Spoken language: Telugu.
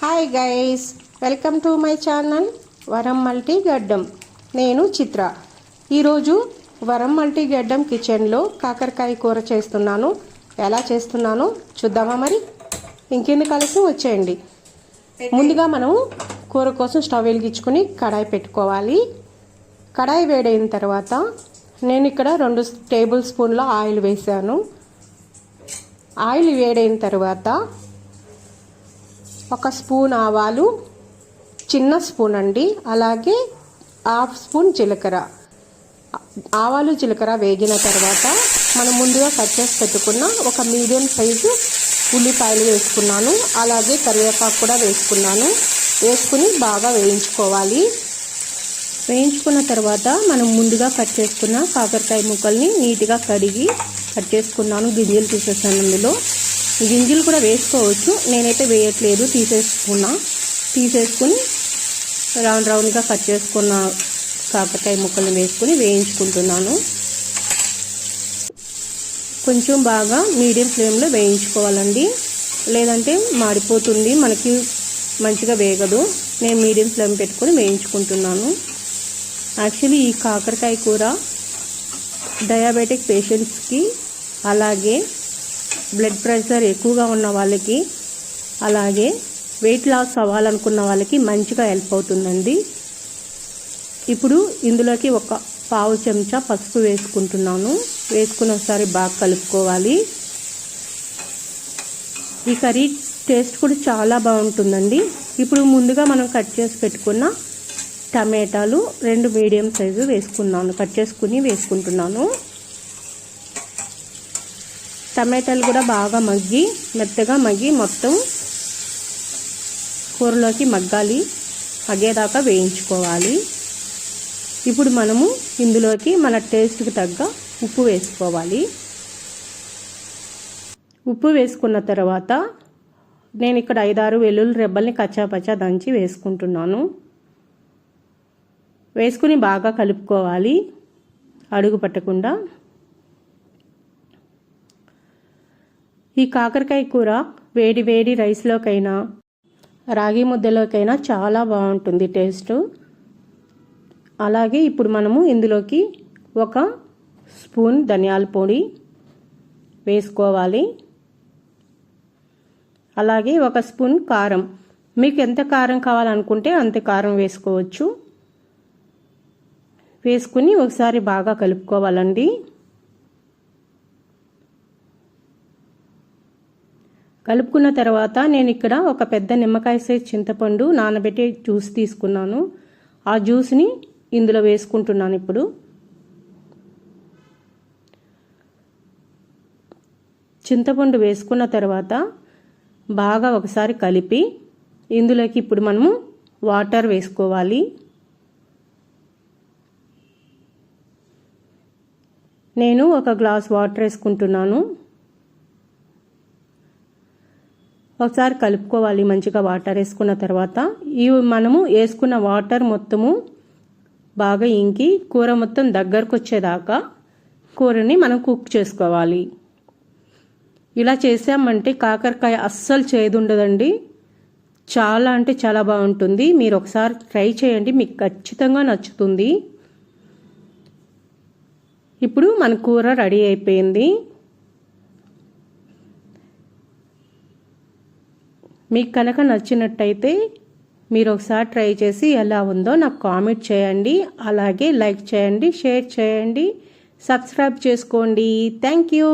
Hi guys, welcome to my channel వరం మల్టీ గడ్డం. నేను చిత్ర. ఈరోజు వరం మల్టీ గడ్డం కిచెన్లో కాకరకాయ కూర చేస్తున్నాను. ఎలా చేస్తున్నానో చూద్దామా? మరి ఇంకెందుకు కలిసి వచ్చేయండి. ముందుగా మనం కూర కోసం స్టవ్ వెలిగించుకొని కడాయి పెట్టుకోవాలి. కడాయి వేడైన తర్వాత నేను ఇక్కడ 2 టేబుల్ స్పూన్ల ఆయిల్ వేసాను. ఆయిల్ వేడైన తర్వాత 1 స్పూన్ ఆవాలు, చిన్న స్పూన్ అండి, అలాగే 1/2 స్పూన్ జీలకర్ర. ఆవాలు జీలకర్ర వేగిన తర్వాత మనం ముందుగా కట్ చేసి పెట్టుకున్న ఒక మీడియం సైజు ఉల్లిపాయలు వేసుకున్నాను. అలాగే కరివేపాకు కూడా వేసుకున్నాను. వేసుకుని బాగా వేయించుకోవాలి. వేయించుకున్న తర్వాత మనం ముందుగా కట్ చేసుకున్న కాకరకాయ ముక్కల్ని నీట్గా కడిగి కట్ చేసుకున్నాను. గింజలు తీసేసాను. అందులో గింజలు కూడా వేసుకోవచ్చు, నేనైతే వేయట్లేదు. తీసేసుకుని రౌండ్గా కట్ చేసుకున్న కాకరకాయ ముక్కల్ని వేసుకుని వేయించుకుంటున్నాను. కొంచెం బాగా మీడియం ఫ్లేమ్లో వేయించుకోవాలండి, లేదంటే మాడిపోతుంది, మనకి మంచిగా వేగదు. నేను మీడియం ఫ్లేమ్ పెట్టుకొని వేయించుకుంటున్నాను. యాక్చువల్లీ ఈ కాకరకాయ కూర డయాబెటిక్ పేషెంట్స్కి, అలాగే బ్లడ్ ప్రెషర్ ఎక్కువగా ఉన్న వాళ్ళకి, అలాగే వెయిట్ లాస్ అవ్వాలనుకున్న వాళ్ళకి మంచిగా హెల్ప్ అవుతుందండి. ఇప్పుడు ఇందులోకి 1/4 చెంచా పసుపు వేసుకుంటున్నాను. వేసుకుని ఒకసారి బాగా కలుపుకోవాలి. ఈ కర్రీ టేస్ట్ కూడా చాలా బాగుంటుందండి. ఇప్పుడు ముందుగా మనం కట్ చేసి పెట్టుకున్న టమాటాలు 2 మీడియం సైజు కట్ చేసుకుని వేసుకుంటున్నాను. టమాటాలు కూడా బాగా మెత్తగా మగ్గి మొత్తం కూరలోకి మగ్గేదాకా వేయించుకోవాలి. ఇప్పుడు మనము ఇందులోకి మన టేస్ట్కి తగ్గ ఉప్పు వేసుకోవాలి. ఉప్పు వేసుకున్న తర్వాత నేను ఇక్కడ 5-6 వెల్లుల్లి రెబ్బల్ని కచ్చాపచ్చా దంచి వేసుకుంటున్నాను. వేసుకుని బాగా కలుపుకోవాలి, అడుగు పట్టకుండా. ఈ కాకరకాయ కూర వేడి వేడి రైస్లోకైనా రాగి ముద్దలోకైనా చాలా బాగుంటుంది టేస్ట్. అలాగే ఇప్పుడు మనము ఇందులోకి 1 స్పూన్ ధనియాల పొడి వేసుకోవాలి. అలాగే 1 స్పూన్ కారం. మీకు ఎంత కారం కావాలనుకుంటే అంత కారం వేసుకోవచ్చు. వేసుకుని ఒకసారి బాగా కలుపుకోవాలండి. కలుపుకున్న తర్వాత నేను ఇక్కడ ఒక పెద్ద నిమ్మకాయ సైజ్ చింతపండు నానబెట్టి జ్యూస్ తీసుకున్నాను. ఆ జ్యూస్ని ఇందులో వేసుకుంటున్నాను. ఇప్పుడు చింతపండు వేసుకున్న తర్వాత బాగా ఒకసారి కలిపి ఇందులోకి ఇప్పుడు మనము వాటర్ వేసుకోవాలి. నేను 1 గ్లాస్ వాటర్ వేసుకుంటున్నాను. ఒకసారి కలుపుకోవాలి మంచిగా. వాటర్ వేసుకున్న తర్వాత మనము వేసుకున్న వాటర్ మొత్తము బాగా ఇంకి కూర మొత్తం దగ్గరకు వచ్చేదాకా కూరని మనం కుక్ చేసుకోవాలి. ఇలా చేసామంటే కాకరకాయ అస్సలు చేదు ఉండదండి. చాలా అంటే చాలా బాగుంటుంది. మీరు ఒకసారి ట్రై చేయండి, మీకు ఖచ్చితంగా నచ్చుతుంది. ఇప్పుడు మన కూర రెడీ అయిపోయింది. మీకు కనుక నచ్చినట్టయితే మీరు ఒకసారి ట్రై చేసి ఎలా ఉందో నాకు కామెంట్ చేయండి. అలాగే లైక్ చేయండి, షేర్ చేయండి, సబ్స్క్రైబ్ చేసుకోండి. Thank you.